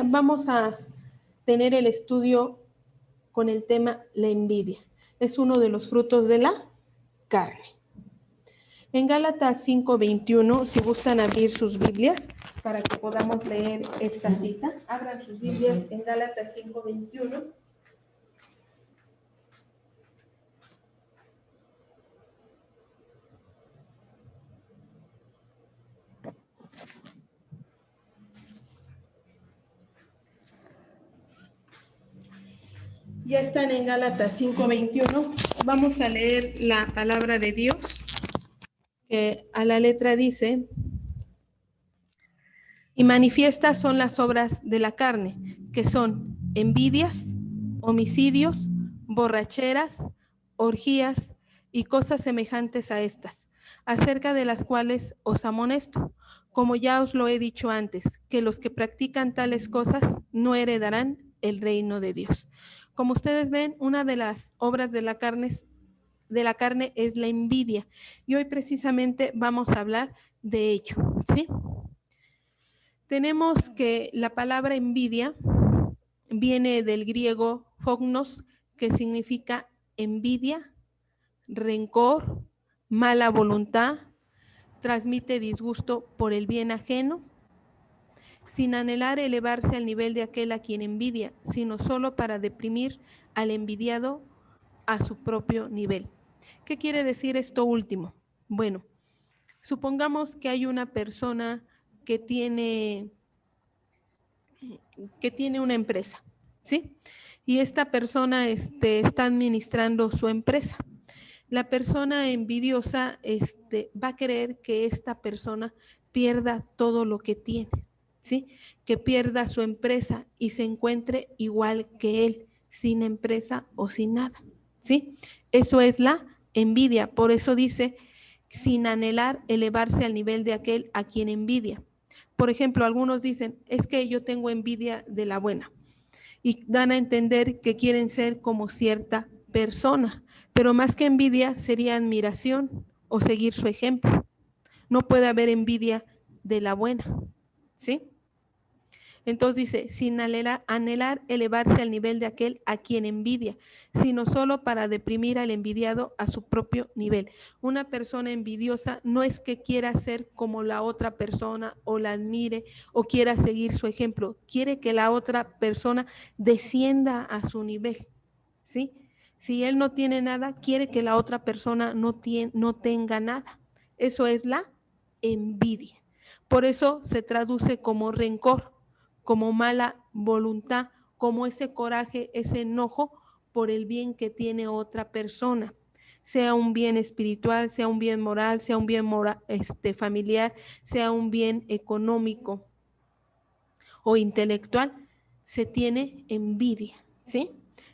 vamos a tener el estudio con el tema la envidia. Es uno de los frutos de la carne. En Gálatas 5:21, si gustan abrir sus Biblias para que podamos leer esta cita, abran sus Biblias en Gálatas 5:21. Ya están en Gálatas 5:21. Vamos a leer la palabra de Dios, que a la letra dice: y manifiestas son las obras de la carne, que son envidias, homicidios, borracheras, orgías y cosas semejantes a estas, acerca de las cuales os amonesto, como ya os lo he dicho antes, que los que practican tales cosas no heredarán el reino de Dios. Como ustedes ven, una de las obras de la carne es la envidia, y hoy precisamente vamos a hablar de ello, ¿sí? Tenemos que la palabra envidia viene del griego phognos, que significa envidia, rencor, mala voluntad, transmite disgusto por el bien ajeno, sin anhelar elevarse al nivel de aquel a quien envidia, sino solo para deprimir al envidiado a su propio nivel. ¿Qué quiere decir esto último? Bueno, supongamos que hay una persona que tiene una empresa, ¿sí? Y esta persona está administrando su empresa. La persona envidiosa va a querer que esta persona pierda todo lo que tiene, ¿sí? Que pierda su empresa y se encuentre igual que él, sin empresa o sin nada, ¿sí? Eso es la envidia. Por eso dice, sin anhelar elevarse al nivel de aquel a quien envidia. Por ejemplo, algunos dicen, es que yo tengo envidia de la buena, y dan a entender que quieren ser como cierta persona, pero más que envidia sería admiración o seguir su ejemplo. No puede haber envidia de la buena, ¿sí? Entonces dice, sin anhelar elevarse al nivel de aquel a quien envidia, sino solo para deprimir al envidiado a su propio nivel. Una persona envidiosa no es que quiera ser como la otra persona o la admire o quiera seguir su ejemplo, quiere que la otra persona descienda a su nivel, ¿sí? Si él no tiene nada, quiere que la otra persona no tenga nada. Eso es la envidia. Por eso se traduce como rencor, como mala voluntad, como ese coraje, ese enojo por el bien que tiene otra persona, sea un bien espiritual, sea un bien moral, sea un bien familiar, sea un bien económico o intelectual, se tiene envidia, ¿sí?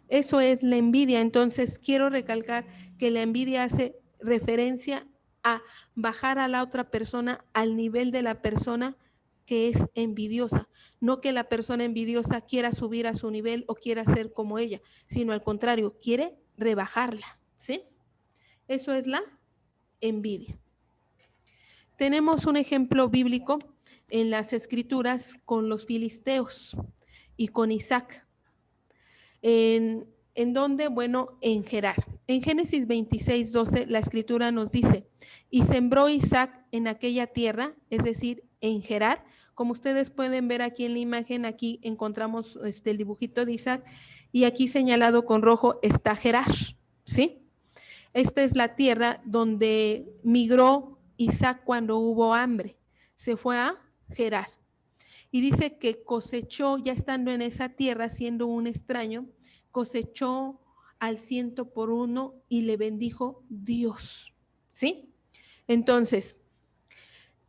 Eso es la envidia. Entonces quiero recalcar que la envidia hace referencia a bajar a la otra persona al nivel de la persona que es envidiosa, no que la persona envidiosa quiera subir a su nivel o quiera ser como ella, sino al contrario, quiere rebajarla, ¿sí? Eso es la envidia. Tenemos un ejemplo bíblico en las escrituras con los filisteos y con Isaac. ¿En dónde? Bueno, en Gerar. En Génesis 26:12 la escritura nos dice, y sembró Isaac en aquella tierra, es decir, en Gerar. Como ustedes pueden ver aquí en la imagen, aquí encontramos el dibujito de Isaac, y aquí señalado con rojo está Gerar, ¿sí? Esta es la tierra donde migró Isaac cuando hubo hambre. Se fue a Gerar. Y dice que cosechó, ya estando en esa tierra, siendo un extraño, cosechó al 100 por 1 y le bendijo Dios, ¿sí? Entonces,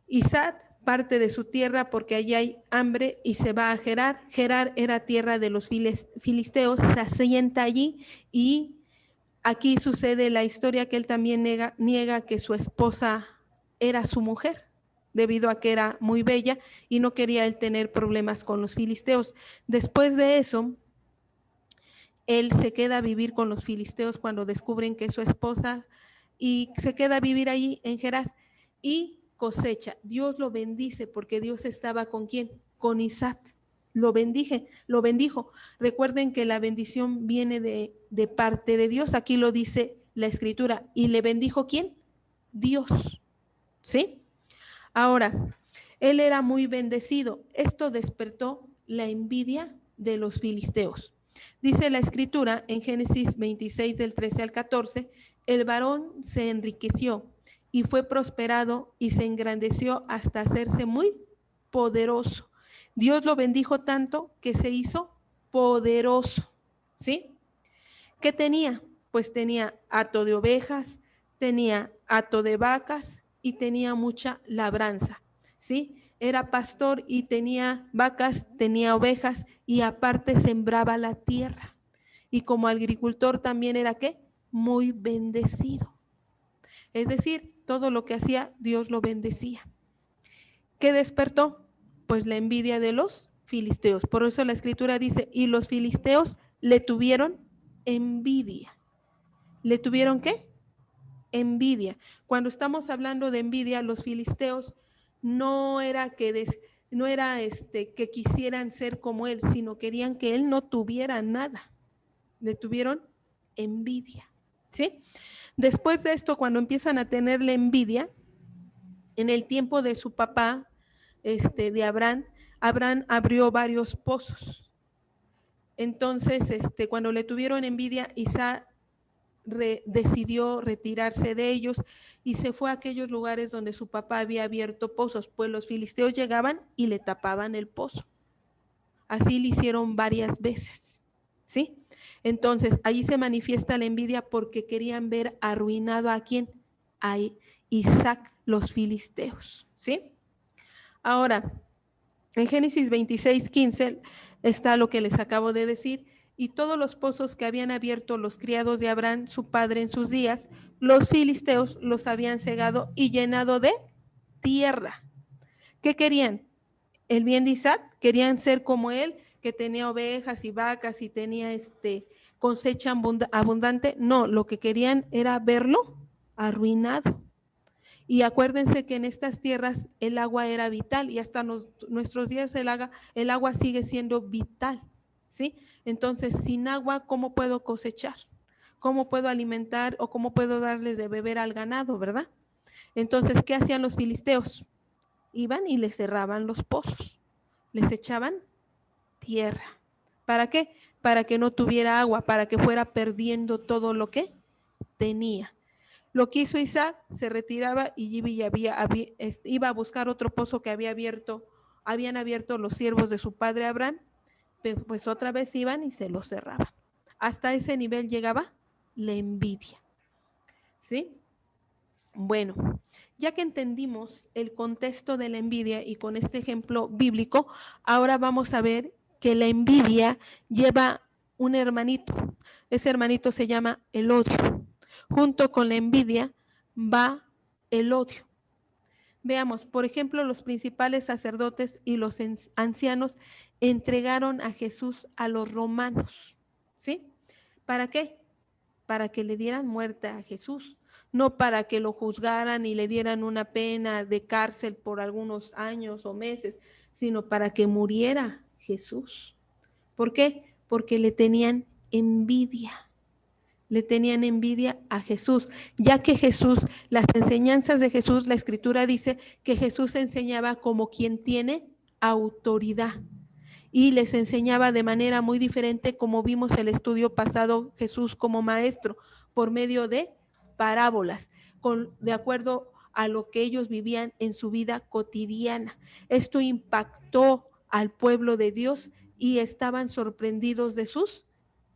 Isaac parte de su tierra porque allí hay hambre y se va a Gerar. Gerar era tierra de los filisteos, se asienta allí y aquí sucede la historia que él también niega que su esposa era su mujer, debido a que era muy bella y no quería él tener problemas con los filisteos. Después de eso, él se queda a vivir con los filisteos cuando descubren que es su esposa y se queda a vivir ahí en Gerar y cosecha. Dios lo bendice porque Dios estaba con ¿quién? Con Isaac. lo bendijo. Recuerden que la bendición viene de parte de Dios. Aquí lo dice la Escritura. ¿Y le bendijo quién? Dios. ¿Sí? Ahora, él era muy bendecido. Esto despertó la envidia de los filisteos. Dice la Escritura en Génesis 26 del 13 al 14, el varón se enriqueció y fue prosperado y se engrandeció hasta hacerse muy poderoso. Dios lo bendijo tanto que se hizo poderoso. ¿Sí? ¿Qué tenía? Pues tenía hato de ovejas, tenía hato de vacas y tenía mucha labranza, ¿sí? Era pastor y tenía vacas, tenía ovejas y aparte sembraba la tierra. Y como agricultor también era, ¿qué? Muy bendecido. Es decir, todo lo que hacía, Dios lo bendecía. ¿Qué despertó? Pues la envidia de los filisteos. Por eso la Escritura dice, y los filisteos le tuvieron envidia. ¿Le tuvieron qué? Envidia. Cuando estamos hablando de envidia, los filisteos no era que quisieran ser como él, sino querían que él no tuviera nada. Le tuvieron envidia. ¿Sí? Después de esto, cuando empiezan a tenerle envidia, en el tiempo de su papá, de Abraham, Abraham abrió varios pozos. Entonces, cuando le tuvieron envidia, Isaac decidió retirarse de ellos y se fue a aquellos lugares donde su papá había abierto pozos, pues los filisteos llegaban y le tapaban el pozo. Así le hicieron varias veces, ¿sí? Entonces, ahí se manifiesta la envidia porque querían ver arruinado a quién, a Isaac, los filisteos, ¿sí? Ahora, en Génesis 26:15 está lo que les acabo de decir, y todos los pozos que habían abierto los criados de Abraham, su padre, en sus días, los filisteos los habían cegado y llenado de tierra. ¿Qué querían? El bien de Isaac, querían ser como él, que tenía ovejas y vacas y tenía cosecha abundante. No, lo que querían era verlo arruinado. Y acuérdense que en estas tierras el agua era vital y hasta nuestros días el agua sigue siendo vital, ¿sí? Entonces, sin agua, ¿cómo puedo cosechar? ¿Cómo puedo alimentar o cómo puedo darles de beber al ganado, verdad? Entonces, ¿qué hacían los filisteos? Iban y les cerraban los pozos, les echaban tierra. ¿Para qué? Para que no tuviera agua, para que fuera perdiendo todo lo que tenía. Lo que hizo Isaac, se retiraba y iba a buscar otro pozo que habían abierto los siervos de su padre Abraham, pero pues otra vez iban y se lo cerraban. Hasta ese nivel llegaba la envidia. ¿Sí? Bueno, ya que entendimos el contexto de la envidia y con este ejemplo bíblico, ahora vamos a ver que la envidia lleva un hermanito. Ese hermanito se llama el odio. Junto con la envidia va el odio. Veamos, por ejemplo, los principales sacerdotes y los ancianos entregaron a Jesús a los romanos. ¿Sí? ¿Para qué? Para que le dieran muerte a Jesús, no para que lo juzgaran y le dieran una pena de cárcel por algunos años o meses, sino para que muriera Jesús. ¿Por qué? Porque le tenían envidia. Le tenían envidia a Jesús, ya que Jesús, las enseñanzas de Jesús, la Escritura dice que Jesús enseñaba como quien tiene autoridad y les enseñaba de manera muy diferente, como vimos el estudio pasado, Jesús como maestro, por medio de parábolas, de acuerdo a lo que ellos vivían en su vida cotidiana. Esto impactó al pueblo de Dios y estaban sorprendidos de sus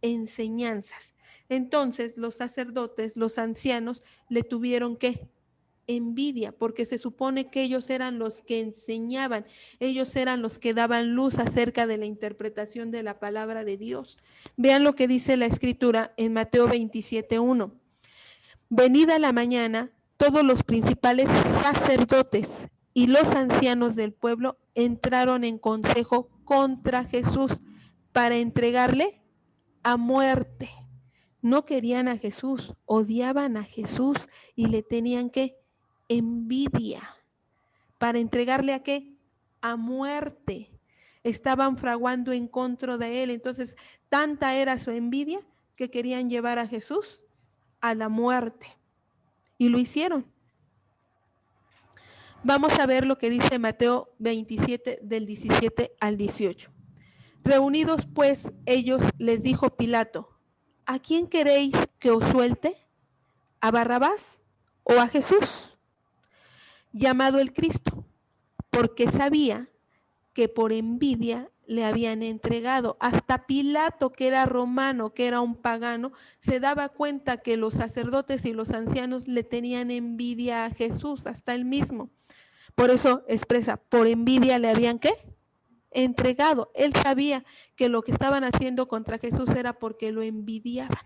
enseñanzas. Entonces los sacerdotes, los ancianos, le tuvieron que envidia, porque se supone que ellos eran los que enseñaban, ellos eran los que daban luz acerca de la interpretación de la palabra de Dios. Vean lo que dice la Escritura en Mateo 27:1. Venida la mañana, todos los principales sacerdotes y los ancianos del pueblo entraron en consejo contra Jesús para entregarle a muerte. No querían a Jesús, odiaban a Jesús y le tenían que envidia. ¿Para entregarle a qué? A muerte. estaban fraguando en contra de él. Entonces, tanta era su envidia que querían llevar a Jesús a la muerte. Y lo hicieron. Vamos a ver lo que dice Mateo 27, del 17 al 18. Reunidos pues ellos, les dijo Pilato: ¿a quién queréis que os suelte? ¿A Barrabás o a Jesús, llamado el Cristo? Porque sabía que por envidia le habían entregado. Hasta Pilato, que era romano, que era un pagano, se daba cuenta que los sacerdotes y los ancianos le tenían envidia a Jesús, hasta él mismo. Por eso expresa, por envidia le habían, ¿qué? Entregado. Él sabía que lo que estaban haciendo contra Jesús era porque lo envidiaban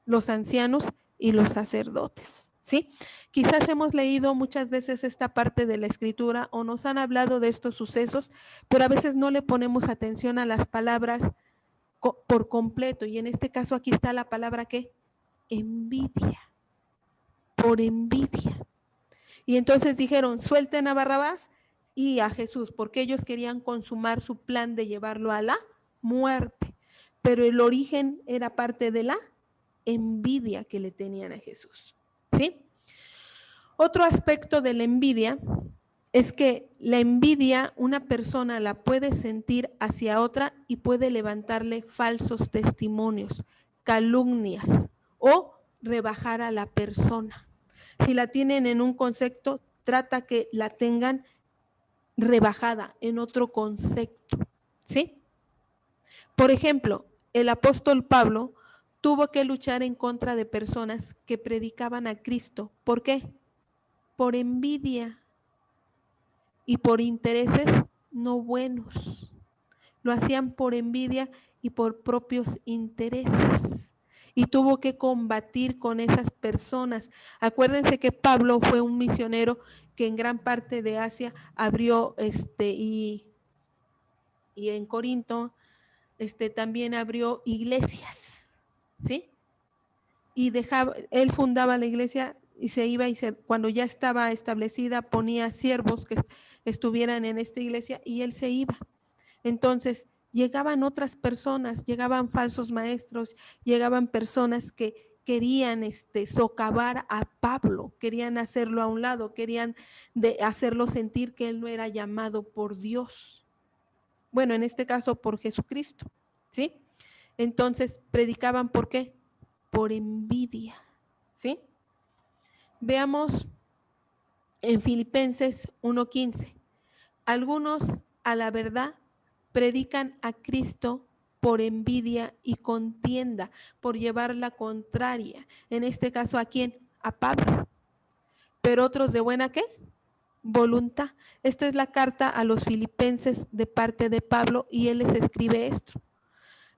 los ancianos y los sacerdotes, ¿sí? Quizás hemos leído muchas veces esta parte de la escritura o nos han hablado de estos sucesos, pero a veces no le ponemos atención a las palabras por completo, y en este caso aquí está la palabra ¿qué? Envidia, por envidia. Y entonces dijeron, suelten a Barrabás y a Jesús, porque ellos querían consumar su plan de llevarlo a la muerte, pero el origen era parte de la envidia que le tenían a Jesús, ¿sí? Otro aspecto de la envidia es que la envidia una persona la puede sentir hacia otra y puede levantarle falsos testimonios, calumnias o rebajar a la persona. Si la tienen en un concepto, trata que la tengan rebajada en otro concepto, ¿sí? Por ejemplo, el apóstol Pablo tuvo que luchar en contra de personas que predicaban a Cristo. ¿Por qué? Por envidia y por intereses no buenos. Lo hacían por envidia y por propios intereses. Y tuvo que combatir con esas personas. Acuérdense que Pablo fue un misionero que en gran parte de Asia abrió y en Corinto también abrió iglesias, ¿sí? Y él fundaba la iglesia y se iba y cuando ya estaba establecida ponía siervos que estuvieran en esta iglesia y él se iba. Entonces llegaban otras personas, llegaban falsos maestros, llegaban personas que querían socavar a Pablo, querían hacerlo a un lado, querían hacerlo sentir que él no era llamado por Dios. Bueno, en este caso por Jesucristo, ¿sí? Entonces predicaban ¿por qué? Por envidia, ¿sí? Veamos en Filipenses 1:15. Algunos a la verdad predican a Cristo por envidia y contienda, por llevar la contraria. En este caso, ¿a quién? A Pablo. Pero otros de buena ¿qué? Voluntad. Esta es la carta a los filipenses de parte de Pablo y él les escribe esto.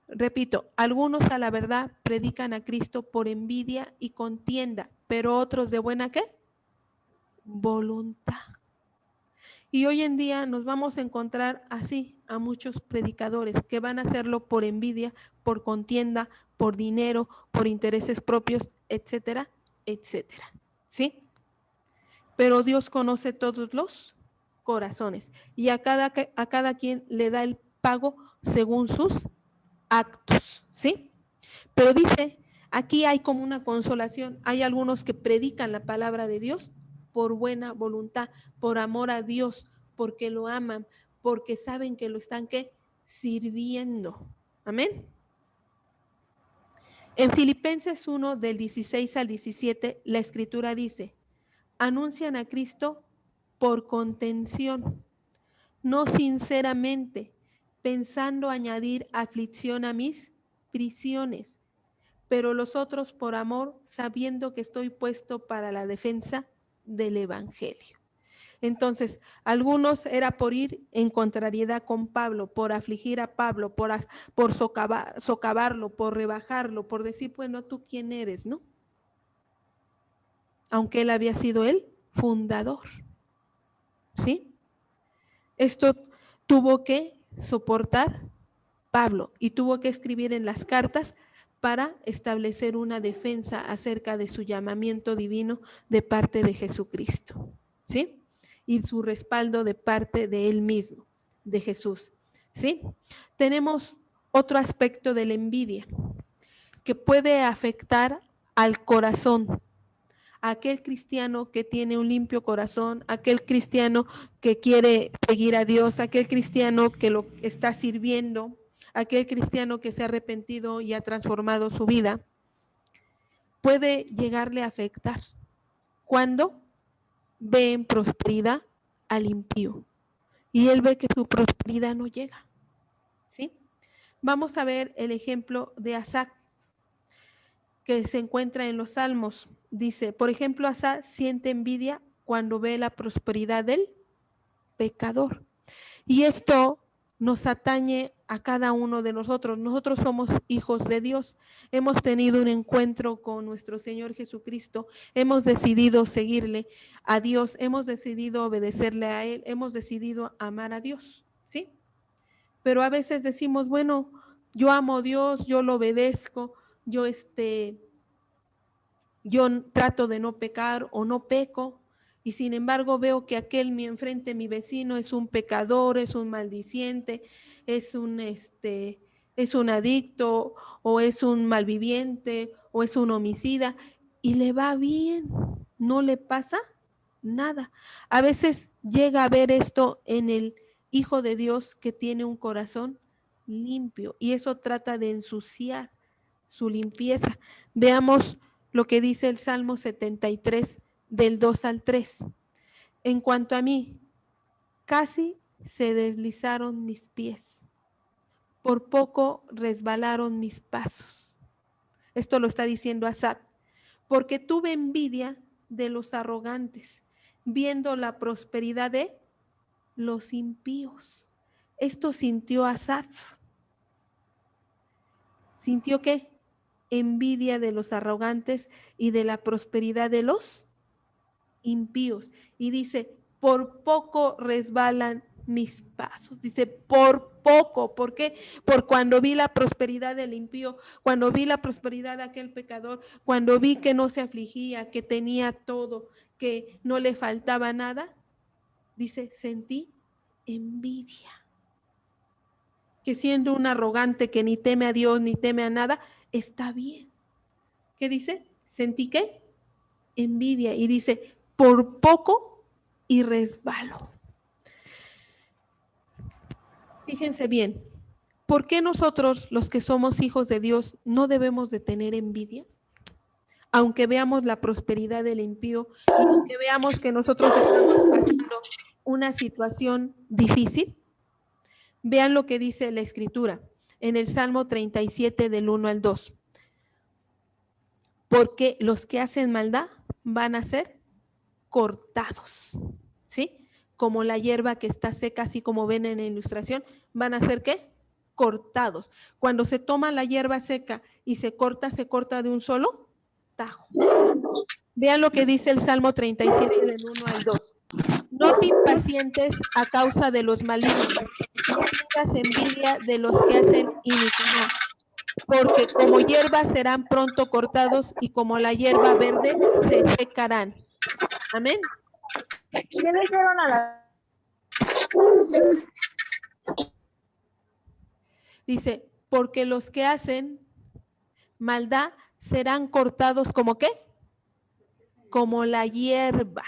Repito, algunos a la verdad predican a Cristo por envidia y contienda, pero otros de buena ¿qué? Voluntad. Y hoy en día nos vamos a encontrar así a muchos predicadores que van a hacerlo por envidia, por contienda, por dinero, por intereses propios, etcétera, etcétera. ¿Sí? Pero Dios conoce todos los corazones y a cada quien le da el pago según sus actos, ¿sí? Pero dice, aquí hay como una consolación, hay algunos que predican la palabra de Dios por buena voluntad, por amor a Dios, porque lo aman, porque saben que lo están ¿qué? Sirviendo. Amén. En Filipenses 1 del 16 al 17, la escritura dice, anuncian a Cristo por contención, no sinceramente, pensando añadir aflicción a mis prisiones, pero los otros por amor, sabiendo que estoy puesto para la defensa del evangelio. Entonces, algunos era por ir en contrariedad con Pablo, por afligir a Pablo, por socavarlo, por rebajarlo, por decir, bueno, ¿tú quién eres, no? Aunque él había sido el fundador, ¿sí? Esto tuvo que soportar Pablo y tuvo que escribir en las cartas para establecer una defensa acerca de su llamamiento divino de parte de Jesucristo, ¿sí? Y su respaldo de parte de él mismo, de Jesús. ¿sí? Tenemos otro aspecto de la envidia que puede afectar al corazón. Aquel cristiano que tiene un limpio corazón, aquel cristiano que quiere seguir a Dios, aquel cristiano que lo está sirviendo, aquel cristiano que se ha arrepentido y ha transformado su vida, puede llegarle a afectar cuando ve en prosperidad al impío y él ve que su prosperidad no llega, ¿sí? Vamos a ver el ejemplo de Asaf, que se encuentra en los Salmos. Dice, por ejemplo, Asaf siente envidia cuando ve la prosperidad del pecador. Y esto nos atañe a cada uno de nosotros. Nosotros somos hijos de Dios. Hemos tenido un encuentro con nuestro Señor Jesucristo. Hemos decidido seguirle a Dios. Hemos decidido obedecerle a Él. Hemos decidido amar a Dios, ¿sí? Pero a veces decimos, bueno, yo amo a Dios, yo lo obedezco, yo trato de no pecar o no peco, y sin embargo veo que aquel mi enfrente, mi vecino, es un pecador, es un maldiciente, es un adicto, o es un malviviente, o es un homicida, y le va bien, no le pasa nada. A veces llega a ver esto en el Hijo de Dios que tiene un corazón limpio, y eso trata de ensuciar su limpieza. Veamos lo que dice el Salmo 73 del 2 al 3. En cuanto a mí, casi se deslizaron mis pies, por poco resbalaron mis pasos. Esto lo está diciendo Asaf, porque tuve envidia de los arrogantes, viendo la prosperidad de los impíos. Esto sintió Asaf. ¿Sintió qué? Envidia de los arrogantes y de la prosperidad de los impíos. Y dice, por poco resbalan mis pasos. Dice, por poco. ¿Por qué? Por cuando vi la prosperidad del impío, cuando vi la prosperidad de aquel pecador, cuando vi que no se afligía, que tenía todo, que no le faltaba nada, dice, sentí envidia. Que siendo un arrogante que ni teme a Dios ni teme a nada, está bien. ¿Qué dice? Sentí qué? Envidia. Y dice, por poco y resbalo. Fíjense bien, ¿por qué nosotros, los que somos hijos de Dios, no debemos de tener envidia? Aunque veamos la prosperidad del impío y aunque veamos que nosotros estamos pasando una situación difícil, vean lo que dice la Escritura en el Salmo 37 del 1 al 2. Porque los que hacen maldad van a ser cortados, ¿sí? Como la hierba que está seca, así como ven en la ilustración, van a ser ¿qué? Cortados. Cuando se toma la hierba seca y se corta de un solo tajo. Vean lo que dice el Salmo 37 del 1 al 2. No te impacientes a causa de los malignos, ni tengas envidia de los que hacen iniquidad, porque como hierba serán pronto cortados y como la hierba verde se secarán. Amén. ¿Qué le hicieron a la... Dice, porque los que hacen maldad serán cortados como qué? Como la hierba.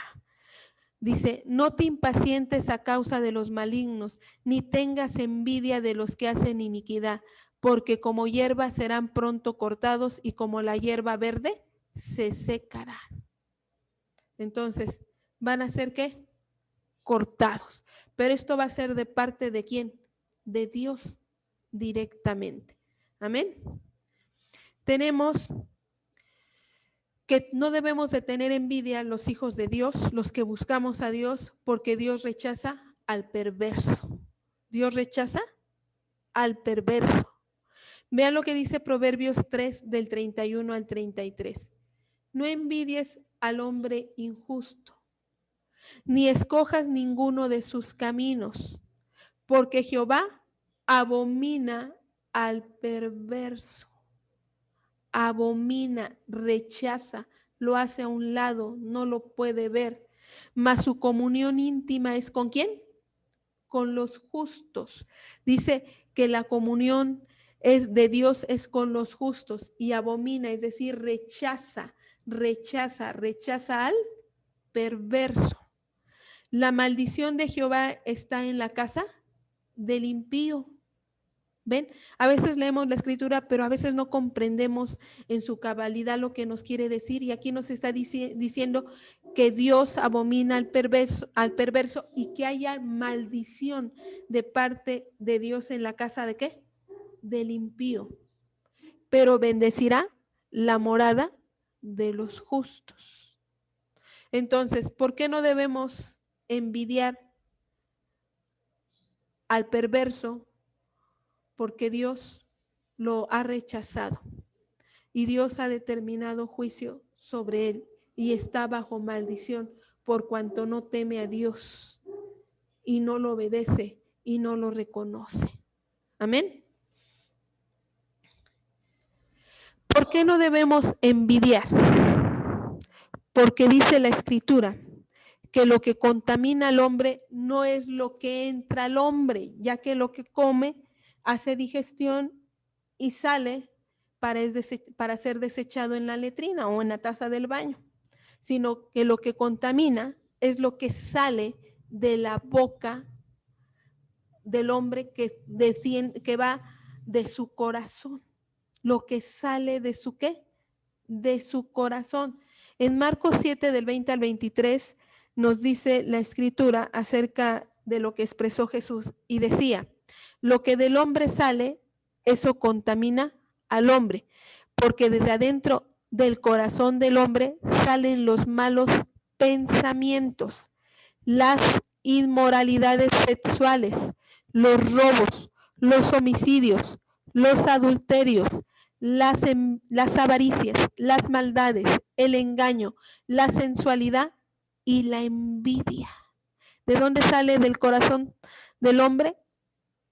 Dice, no te impacientes a causa de los malignos, ni tengas envidia de los que hacen iniquidad, porque como hierba serán pronto cortados y como la hierba verde se secarán. Entonces, ¿van a ser qué? Cortados. Pero esto va a ser de parte de quién? De Dios directamente. Amén. Tenemos que no debemos de tener envidia los hijos de Dios, los que buscamos a Dios, porque Dios rechaza al perverso. Dios rechaza al perverso. Vean lo que dice Proverbios 3 del 31 al 33. No envidies al hombre injusto, ni escojas ninguno de sus caminos, porque Jehová abomina al perverso. Abomina, rechaza, lo hace a un lado, no lo puede ver. Mas su comunión íntima es ¿con quién? con los justos. Dice que la comunión es de Dios es con los justos y abomina, es decir, rechaza al perverso. La maldición de Jehová está en la casa del impío. ¿Ven? A veces leemos la escritura, pero a veces no comprendemos en su cabalidad lo que nos quiere decir. Y aquí nos está diciendo que Dios abomina al perverso y que haya maldición de parte de Dios en la casa de ¿qué? Del impío. Pero bendecirá la morada de los justos. Entonces, ¿por qué no debemos envidiar al perverso? Porque Dios lo ha rechazado y Dios ha determinado juicio sobre él y está bajo maldición por cuanto no teme a Dios y no lo obedece y no lo reconoce. Amén. ¿Por qué no debemos envidiar? Porque dice la escritura que lo que contamina al hombre no es lo que entra al hombre, ya que lo que come hace digestión y sale para ser desechado en la letrina o en la taza del baño, sino que lo que contamina es lo que sale de la boca del hombre que va de su corazón, lo que sale de su ¿qué? De su corazón. En Marcos 7 del 20 al 23 nos dice la escritura acerca de lo que expresó Jesús y decía, lo que del hombre sale, eso contamina al hombre, porque desde adentro del corazón del hombre salen los malos pensamientos, las inmoralidades sexuales, los robos, los homicidios, los adulterios, las avaricias, las maldades, el engaño, la sensualidad y la envidia. ¿De dónde sale del corazón del hombre?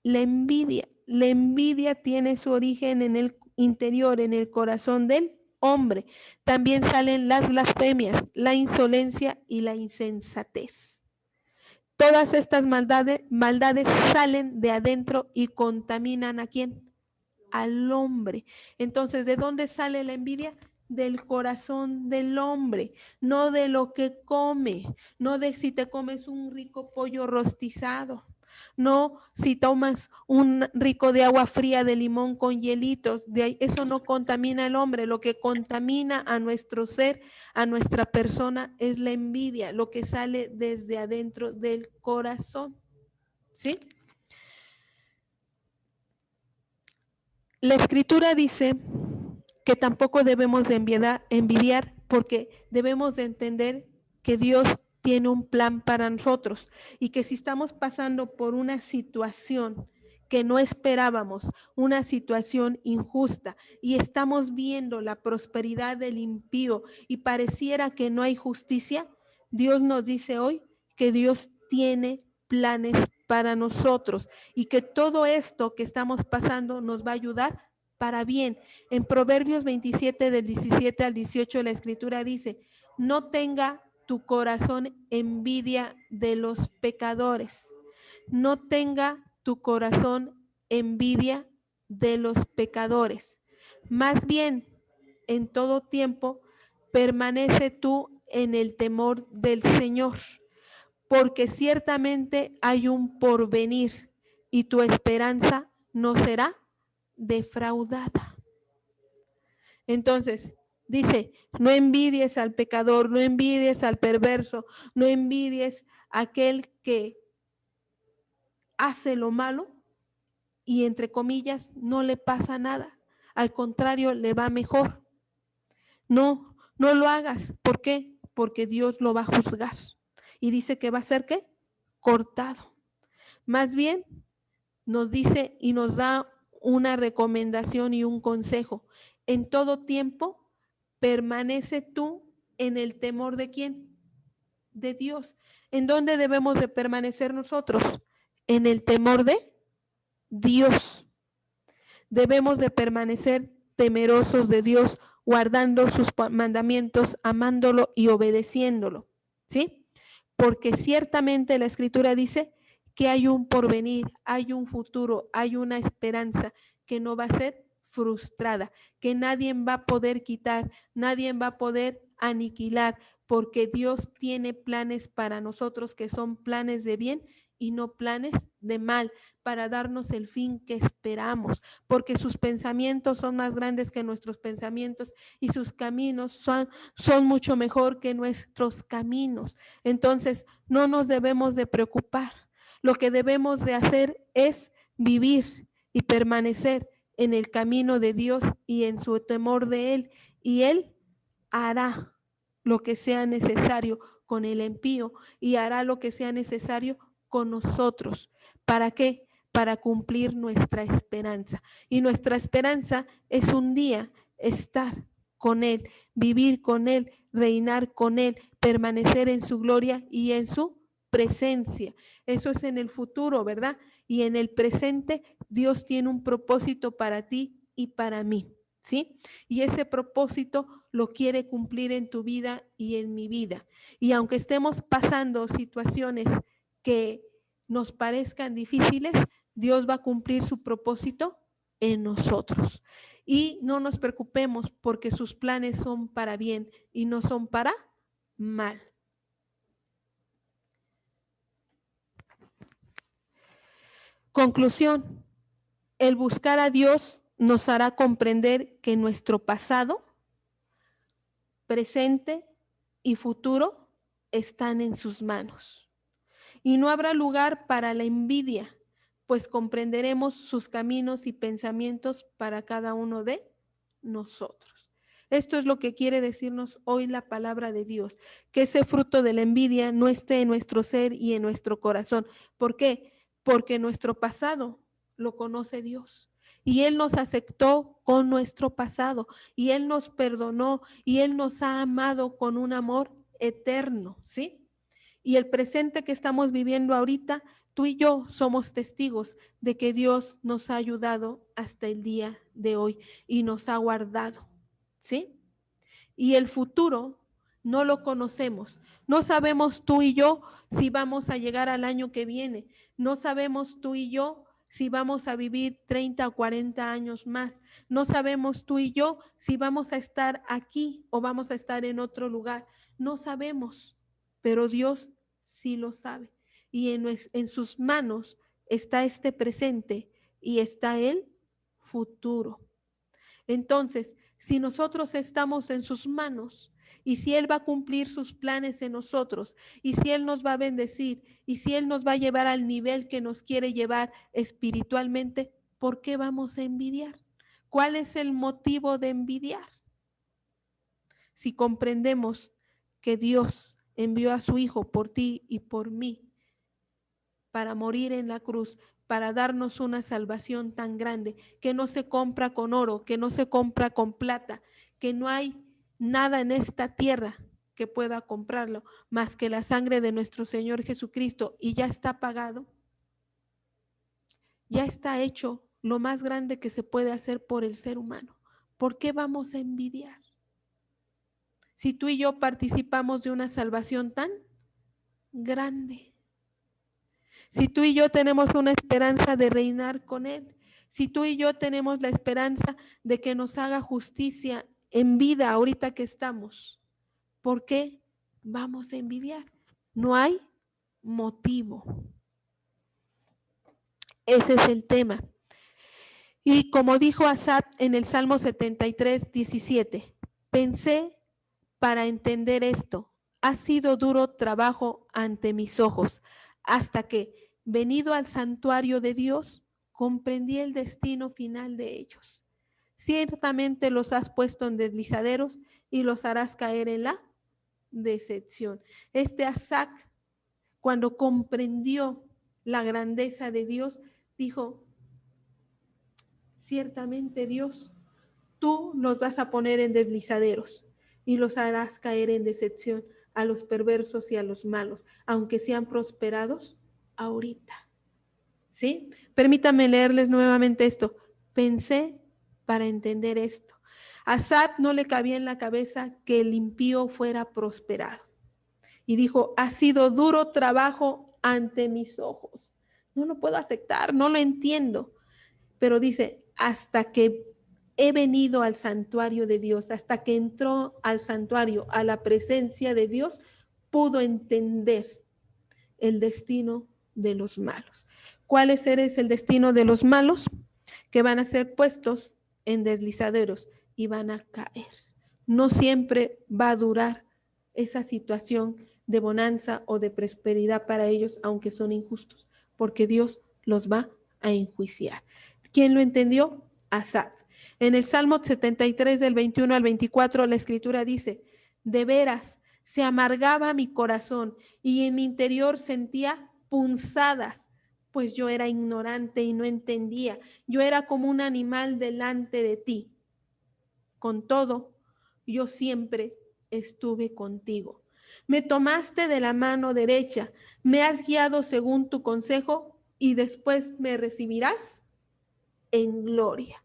La envidia. La envidia tiene su origen en el interior, en el corazón del hombre. También salen las blasfemias, la insolencia y la insensatez. Todas estas maldades salen de adentro y contaminan ¿a quién? Al hombre. Entonces, ¿de dónde sale la envidia? Del corazón del hombre, no de lo que come, no de si te comes un rico pollo rostizado, no si tomas un rico de agua fría de limón con hielitos, de ahí, eso no contamina al hombre, lo que contamina a nuestro ser, a nuestra persona es la envidia, lo que sale desde adentro del corazón, ¿sí? La escritura dice que tampoco debemos de envidiar porque debemos de entender que Dios tiene un plan para nosotros y que si estamos pasando por una situación que no esperábamos, una situación injusta y estamos viendo la prosperidad del impío y pareciera que no hay justicia, Dios nos dice hoy que Dios tiene planes para nosotros y que todo esto que estamos pasando nos va a ayudar para bien. En Proverbios 27 del 17 al 18 la escritura dice, no tenga tu corazón envidia de los pecadores, no tenga tu corazón envidia de los pecadores. Más bien, en todo tiempo, permanece tú en el temor del Señor, porque ciertamente hay un porvenir y tu esperanza no será defraudada. Entonces, dice, no envidies al pecador, no envidies al perverso, no envidies a aquel que hace lo malo y entre comillas no le pasa nada. Al contrario, le va mejor. No, no lo hagas. ¿Por qué? Porque Dios lo va a juzgar. Y dice que va a ser ¿qué? Cortado. Más bien, nos dice y nos da una recomendación y un consejo. En todo tiempo, permanece tú en el temor de quién? De Dios. ¿En dónde debemos de permanecer nosotros? En el temor de Dios. Debemos de permanecer temerosos de Dios, guardando sus mandamientos, amándolo y obedeciéndolo. ¿Sí? Porque ciertamente la escritura dice que hay un porvenir, hay un futuro, hay una esperanza que no va a ser frustrada, que nadie va a poder quitar, nadie va a poder aniquilar, porque Dios tiene planes para nosotros que son planes de bien y no planes de mal, para darnos el fin que esperamos, porque sus pensamientos son más grandes que nuestros pensamientos y sus caminos son mucho mejor que nuestros caminos. Entonces, no nos debemos de preocupar. Lo que debemos de hacer es vivir y permanecer en el camino de Dios y en su temor de Él, y Él hará lo que sea necesario con el impío y hará lo que sea necesario con nosotros. ¿Para qué? Para cumplir nuestra esperanza. Y nuestra esperanza es un día estar con Él, vivir con Él, reinar con Él, permanecer en su gloria y en su presencia. Eso es en el futuro, ¿verdad? Y en el presente Dios tiene un propósito para ti y para mí, ¿sí? Y ese propósito lo quiere cumplir en tu vida y en mi vida. Y aunque estemos pasando situaciones que nos parezcan difíciles, Dios va a cumplir su propósito en nosotros. Y no nos preocupemos porque sus planes son para bien y no son para mal. Conclusión, el buscar a Dios nos hará comprender que nuestro pasado, presente y futuro están en sus manos. Y no habrá lugar para la envidia, pues comprenderemos sus caminos y pensamientos para cada uno de nosotros. Esto es lo que quiere decirnos hoy la palabra de Dios, que ese fruto de la envidia no esté en nuestro ser y en nuestro corazón. ¿Por qué? Porque nuestro pasado lo conoce Dios. Y Él nos aceptó con nuestro pasado, y Él nos perdonó, y Él nos ha amado con un amor eterno, ¿sí? Y el presente que estamos viviendo ahorita, tú y yo somos testigos de que Dios nos ha ayudado hasta el día de hoy y nos ha guardado, ¿sí? Y el futuro no lo conocemos. No sabemos tú y yo si vamos a llegar al año que viene. No sabemos tú y yo si vamos a vivir 30 o 40 años más. No sabemos tú y yo si vamos a estar aquí o vamos a estar en otro lugar. No sabemos, pero Dios sí lo sabe. Y en sus manos está este presente y está el futuro. Entonces, si nosotros estamos en sus manos y si Él va a cumplir sus planes en nosotros y si Él nos va a bendecir y si Él nos va a llevar al nivel que nos quiere llevar espiritualmente, ¿por qué vamos a envidiar? ¿Cuál es el motivo de envidiar? Si comprendemos que Dios envió a su Hijo por ti y por mí para morir en la cruz, para darnos una salvación tan grande, que no se compra con oro, que no se compra con plata, que no hay nada en esta tierra que pueda comprarlo, más que la sangre de nuestro Señor Jesucristo, y ya está pagado, ya está hecho lo más grande que se puede hacer por el ser humano. ¿Por qué vamos a envidiar? Si tú y yo participamos de una salvación tan grande. Si tú y yo tenemos una esperanza de reinar con Él, si tú y yo tenemos la esperanza de que nos haga justicia en vida ahorita que estamos, ¿por qué vamos a envidiar? No hay motivo. Ese es el tema. Y como dijo Asaf en el Salmo 73, 17, pensé para entender esto. Ha sido duro trabajo ante mis ojos, hasta que, venido al santuario de Dios, comprendí el destino final de ellos. Ciertamente los has puesto en deslizaderos y los harás caer en la decepción. Este Asaf, cuando comprendió la grandeza de Dios, dijo, ciertamente Dios, tú los vas a poner en deslizaderos y los harás caer en decepción a los perversos y a los malos, aunque sean prosperados ahorita. ¿Sí? Permítanme leerles nuevamente esto. Pensé para entender esto. A Asaf no le cabía en la cabeza que el impío fuera prosperado. Y dijo, ha sido duro trabajo ante mis ojos. no lo puedo aceptar, no lo entiendo. Pero dice, hasta que he venido al santuario de Dios, hasta que entró al santuario, a la presencia de Dios, pudo entender el destino de los malos. ¿Cuál es el destino de los malos? Que van a ser puestos en deslizaderos y van a caer. No siempre va a durar esa situación de bonanza o de prosperidad para ellos, aunque son injustos, porque Dios los va a enjuiciar. ¿Quién lo entendió? Asaf. En el Salmo 73 del 21 al 24 la escritura dice, de veras se amargaba mi corazón y en mi interior sentía punzadas, pues yo era ignorante y no entendía. Yo era como un animal delante de ti. Con todo, yo siempre estuve contigo. Me tomaste de la mano derecha, me has guiado según tu consejo y después me recibirás en gloria.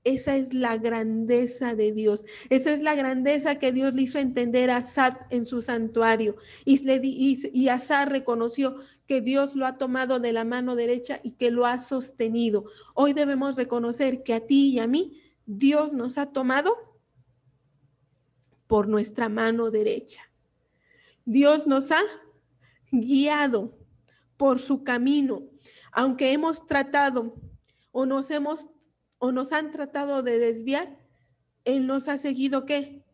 Esa es la grandeza de Dios. Esa es la grandeza que Dios le hizo entender a Asaf en su santuario. Y Asaf reconoció que Dios lo ha tomado de la mano derecha y que lo ha sostenido. Hoy debemos reconocer que a ti y a mí Dios nos ha tomado por nuestra mano derecha. Dios nos ha guiado por su camino, aunque hemos tratado o nos han tratado de desviar, Él nos ha seguido ¿qué?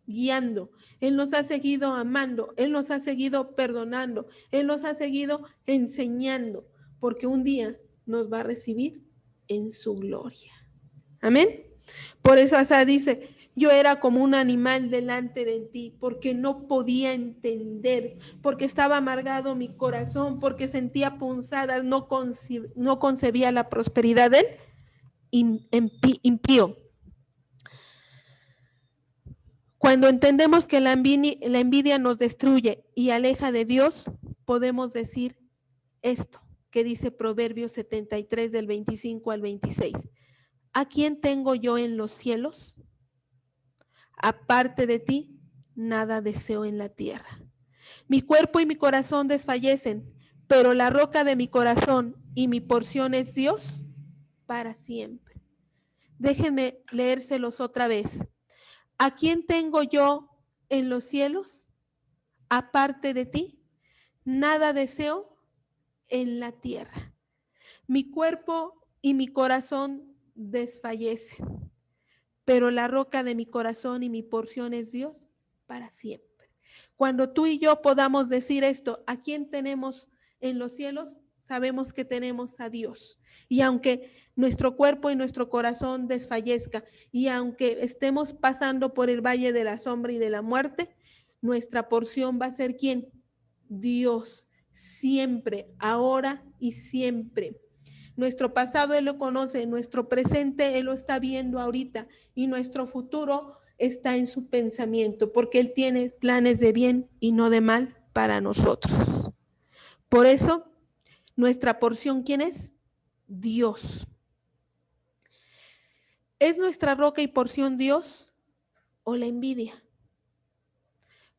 Guiando. Él nos ha seguido amando, Él nos ha seguido perdonando, Él nos ha seguido enseñando, porque un día nos va a recibir en su gloria. Amén. Por eso Asa dice, yo era como un animal delante de ti, porque no podía entender, porque estaba amargado mi corazón, porque sentía punzadas, no concebía la prosperidad del impío. Cuando entendemos que la envidia nos destruye y aleja de Dios, podemos decir esto que dice Proverbios 73 del 25 al 26. ¿A quién tengo yo en los cielos? Aparte de ti, nada deseo en la tierra. Mi cuerpo y mi corazón desfallecen, pero la roca de mi corazón y mi porción es Dios para siempre. Déjenme leérselos otra vez. ¿A quién tengo yo en los cielos? Aparte de ti, nada deseo en la tierra. Mi cuerpo y mi corazón desfallecen, pero la roca de mi corazón y mi porción es Dios para siempre. Cuando tú y yo podamos decir esto, ¿a quién tenemos en los cielos? Sabemos que tenemos a Dios. Y aunque nuestro cuerpo y nuestro corazón desfallezca, y aunque estemos pasando por el valle de la sombra y de la muerte, nuestra porción va a ser ¿quién? Dios, siempre, ahora y siempre. Nuestro pasado Él lo conoce, nuestro presente Él lo está viendo ahorita y nuestro futuro está en su pensamiento, porque Él tiene planes de bien y no de mal para nosotros. Por eso, nuestra porción, ¿quién es? Dios. ¿Es nuestra roca y porción Dios o la envidia?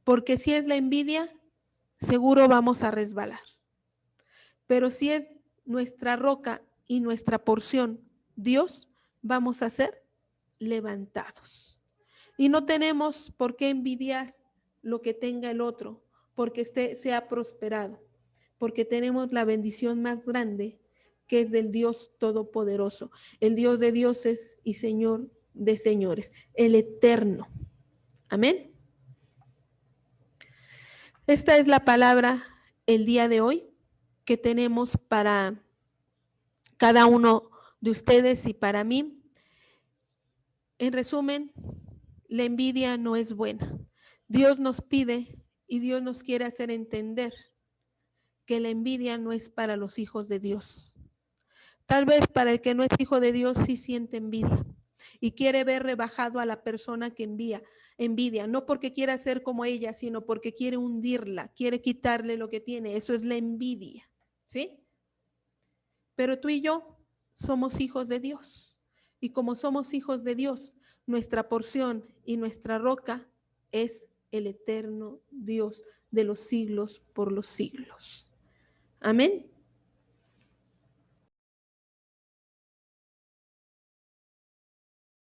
Porque si es la envidia, seguro vamos a resbalar. Pero si es nuestra roca y nuestra porción Dios, vamos a ser levantados. Y no tenemos por qué envidiar lo que tenga el otro, porque sea prosperado, porque tenemos la bendición más grande que es del Dios Todopoderoso, el Dios de dioses y Señor de señores, el Eterno. Amén. Esta es la palabra el día de hoy que tenemos para cada uno de ustedes y para mí. En resumen, la envidia no es buena. Dios nos pide y Dios nos quiere hacer entender que la envidia no es para los hijos de Dios. Tal vez para el que no es hijo de Dios sí siente envidia y quiere ver rebajado a la persona que envidia, no porque quiera ser como ella, sino porque quiere hundirla, quiere quitarle lo que tiene. Eso es la envidia, ¿sí? Pero tú y yo somos hijos de Dios. Y como somos hijos de Dios, nuestra porción y nuestra roca es el eterno Dios de los siglos por los siglos. Amén.